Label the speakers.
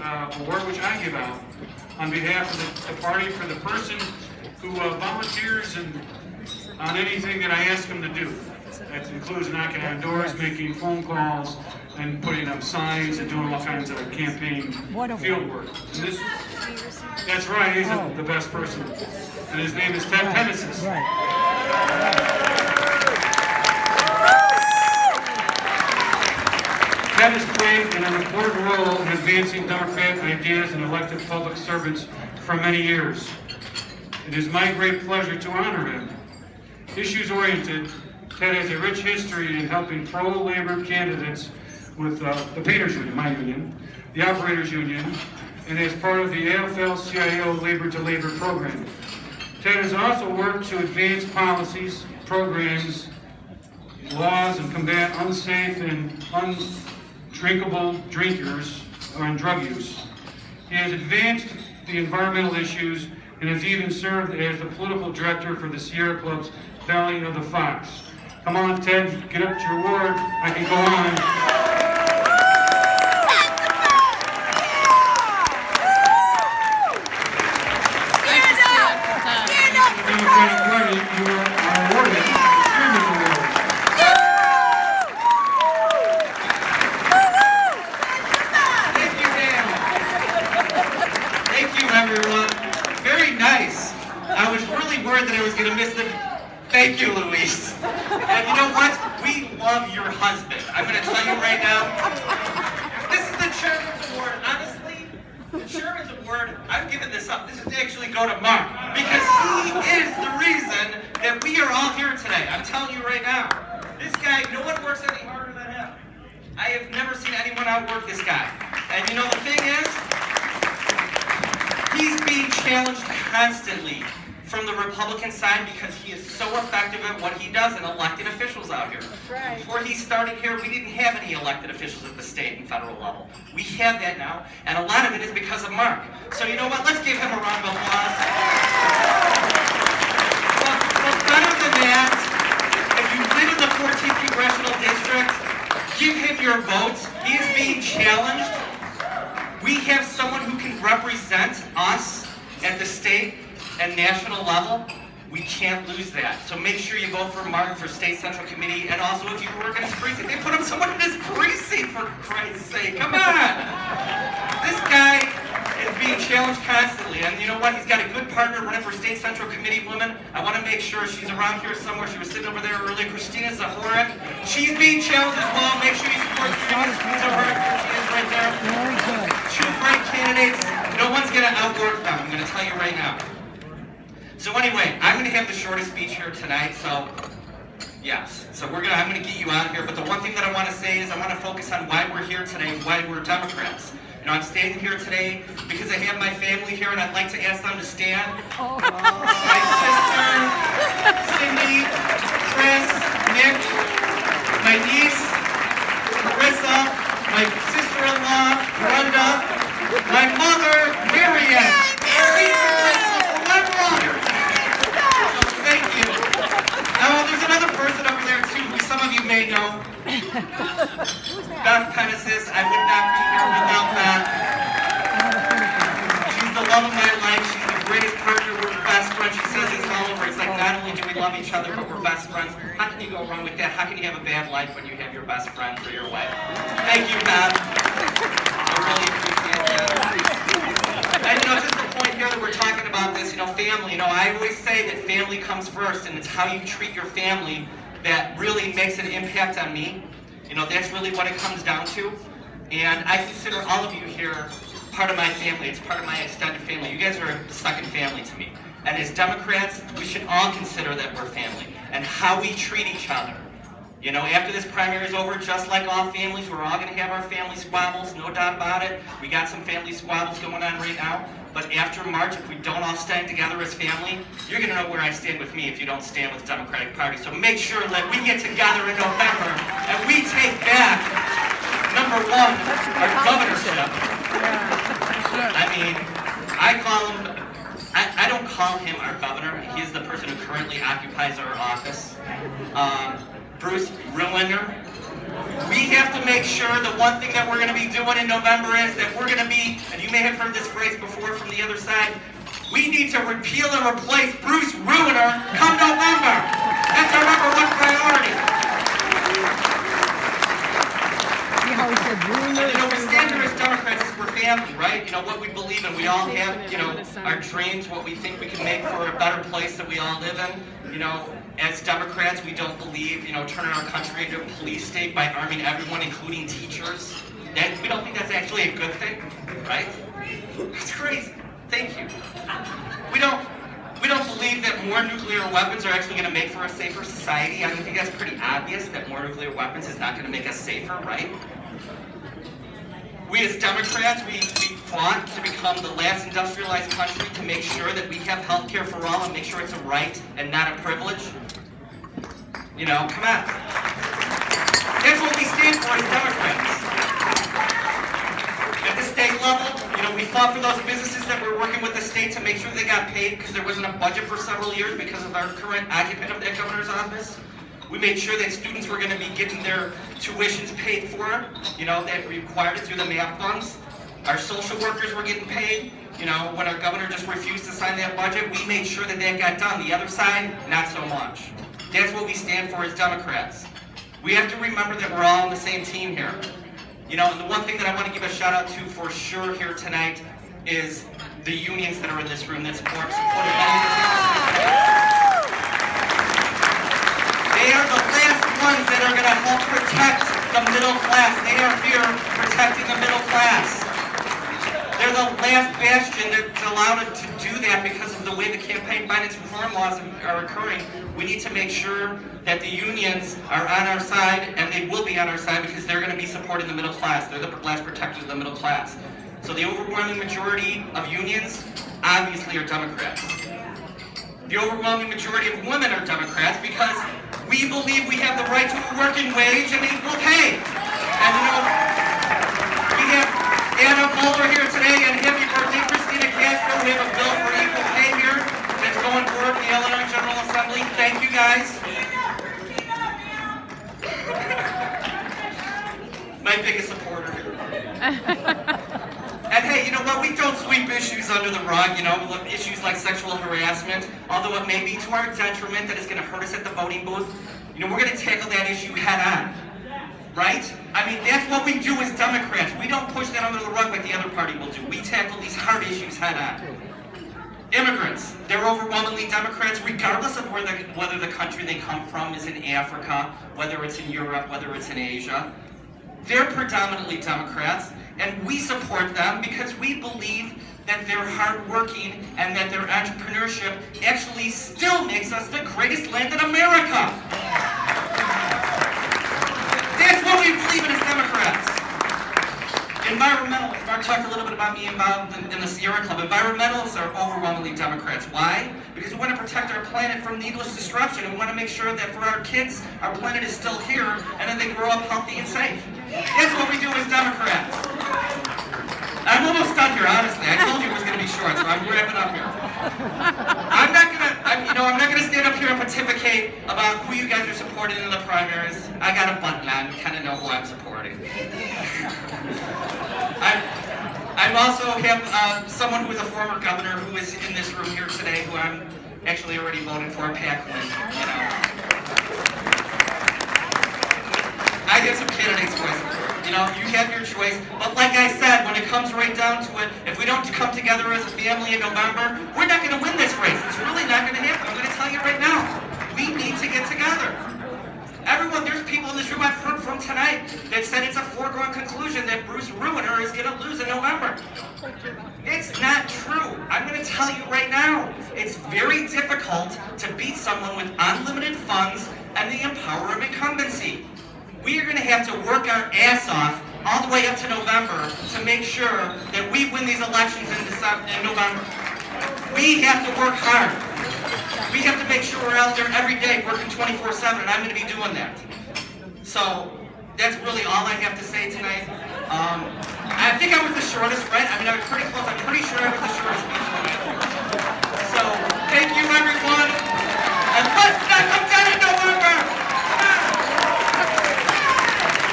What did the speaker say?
Speaker 1: award which I give out on behalf of the party for the person who volunteers on anything that I ask them to do. That includes knocking on doors, making phone calls, and putting up signs and doing all kinds of campaign field work. That's right, he's the best person. And his name is Ted Pennesis. Ted has played an important role in advancing Democrat ideas and elected public servants for many years. It is my great pleasure to honor him. Issues-oriented, Ted has a rich history in helping pro-labor candidates with the Painters Union, my union, the Operators Union, and as part of the AFL-CIO Labor to Labor program. Ted has also worked to advance policies, programs, laws, and combat unsafe and undrinkable drinkers and drug use. He has advanced the environmental issues and has even served as the political director for the Sierra Club's Valley of the Fox. Come on, Ted, get up to your award. I can go on.
Speaker 2: Thank you, Luis. And you know what? We love your husband. I'm going to tell you right now, this is the Chairman's Award. Honestly, the Chairman's Award, I'm giving this up. This is actually go to Mark, because he is the reason that we are all here today. I'm telling you right now, this guy, no one works any harder than him. I have never seen anyone outwork this guy. And you know the thing is, he's being challenged constantly from the Republican side because he is so effective at what he does in elected officials out here. Right. Before he started here, we didn't have any elected officials at the state and federal level. We have that now, and a lot of it is because of Mark. So you know what? Let's give him a round of applause. But better than that, if you live in the 14th Congressional District, give him your votes. He is being challenged. We have someone who can represent us at the state and national level. We can't lose that. So make sure you vote for Mark for State Central Committee, and also if you work in his precinct, they put up someone in his precinct, for Christ's sake. Come on! This guy is being challenged constantly, and you know what? He's got a good partner running for State Central Committee woman. I want to make sure she's around here somewhere. She was sitting over there earlier, Christina Zahorek. She's being challenged as well. Make sure you support Christina Zahorek. There she is right there. Two great candidates. No one's going to outwork them. I'm going to tell you right now. So anyway, I'm going to have the shortest speech here tonight, so yes. So I'm going to get you out of here, but the one thing that I want to say is I want to focus on why we're here today, why we're Democrats. You know, I'm standing here today because I have my family here, and I'd like to ask them to stand. My sister, Cindy, Chris, Nick, my niece, Carissa, my sister-in-law, Brenda, my mother, Marianne. Thank you. Now, there's another person over there, too, who some of you may know. Beth Pennesis. I would not be here without Beth. She's the love of my life. She's the greatest partner. We're best friends. She says this all over. It's like, not only do we love each other, but we're best friends. How can you go wrong with that? How can you have a bad life when you have your best friend for your wife? Thank you, Beth. I really appreciate that. And you know, just the point here that we're talking about this, you know, family. You know, I always say that family comes first, and it's how you treat your family that really makes an impact on me. You know, that's really what it comes down to. And I consider all of you here part of my family. It's part of my extended family. You guys are a second family to me. And as Democrats, we should all consider that we're family and how we treat each other. You know, after this primary is over, just like all families, we're all going to have our family squabbles, no doubt about it. We got some family squabbles going on right now. But after March, if we don't all stand together as family, you're going to know where I stand with me if you don't stand with the Democratic Party. So make sure that we get together in November and we take back, number one, our governorship. I mean, I don't call him our governor. He is the person who currently occupies our office. Bruce Rulinger. We have to make sure the one thing that we're going to be doing in November is that we're going to be, and you may have heard this phrase before from the other side. We need to repeal and replace Bruce Ruiner come November. That's our number one priority. We stand here as Democrats as we're family, right? What we believe in. We all have, our dreams, what we think we can make for a better place that we all live in. As Democrats, we don't believe, turning our country into a police state by arming everyone, including teachers. We don't think that's actually a good thing, right? That's crazy. Thank you. We don't believe that more nuclear weapons are actually going to make for a safer society. I think that's pretty obvious that more nuclear weapons is not going to make us safer, right? We as Democrats, we fought to become the last industrialized country to make sure that we have health care for all and make sure it's a right and not a privilege. Come on. That's what we stand for as Democrats. At the state level, we fought for those businesses that were working with the state to make sure they got paid because there wasn't a budget for several years because of our current occupant of that governor's office. We made sure that students were going to be getting their tuitions paid for, that required it through the MAP funds. Our social workers were getting paid. When our governor just refused to sign that budget, we made sure that got done. The other side, not so much. That's what we stand for as Democrats. We have to remember that we're all on the same team here. And the one thing that I want to give a shout out to for sure here tonight is the unions that are in this room that supported They are the last ones that are going to help protect the middle class. They are here protecting the middle class. They're the last bastion that's allowed it to do that because of the way the campaign finance reform laws are occurring. We need to make sure that the unions are on our side, and they will be on our side because they're going to be supporting the middle class. They're the last protectors of the middle class. So the overwhelming majority of unions obviously are Democrats. The overwhelming majority of women are Democrats because we believe we have the right to a working wage and equal pay. And we have Anna Mulder here today, and happy birthday, Christina Castro. We have a bill for equal pay here that's going forward in the Illinois General Assembly. Thank you, guys. My biggest supporter here. And hey, we don't sweep issues under the rug, issues like sexual harassment, although it may be to our detriment that it's going to hurt us at the voting booth. We're going to tackle that issue head on, right? That's what we do as Democrats. We don't push that under the rug like the other party will do. We tackle these hard issues head on. Immigrants, they're overwhelmingly Democrats, regardless of whether the country they come from is in Africa, whether it's in Europe, whether it's in Asia. They're predominantly Democrats, and we support them because we believe that they're hardworking and that their entrepreneurship actually still makes us the greatest land in America. That's what we believe in as Democrats. Environmentalists, Mark talked a little bit about me involved in the Sierra Club. Environmentalists are overwhelmingly Democrats. Why? Because we want to protect our planet from needless destruction, and we want to make sure that for our kids, our planet is still here, and that they grow up healthy and safe. That's what we do as Democrats. I'm almost done here, honestly. I told you it was going to be short, so I'm wrapping up here. I'm not gonna stand up here and pontificate about who you guys are supporting in the primaries. I got a button on, you kind of know who I'm supporting. I also have someone who is a former governor who is in this room here today, who I'm actually already voting for, Pat Quinn. I have some candidates choices. You have your choice. But like I said, when it comes right down to it, if we don't come together as a family in November, we're not going to win this race. It's really not going to happen. I'm going to tell you right now. We need to get together. Everyone, there's people in this room I've heard from tonight that said it's a foregone conclusion that Bruce Ruiner is going to lose in November. It's not true. I'm going to tell you right now. It's very difficult to beat someone with unlimited funds and the power of incumbency. We are going to have to work our ass off all the way up to November to make sure that we win these elections in November. We have to work hard. We have to make sure we're out there every day working 24/7, and I'm going to be doing that. So that's really all I have to say tonight. I think I was the shortest, right? I was pretty close. I'm pretty sure I was the shortest.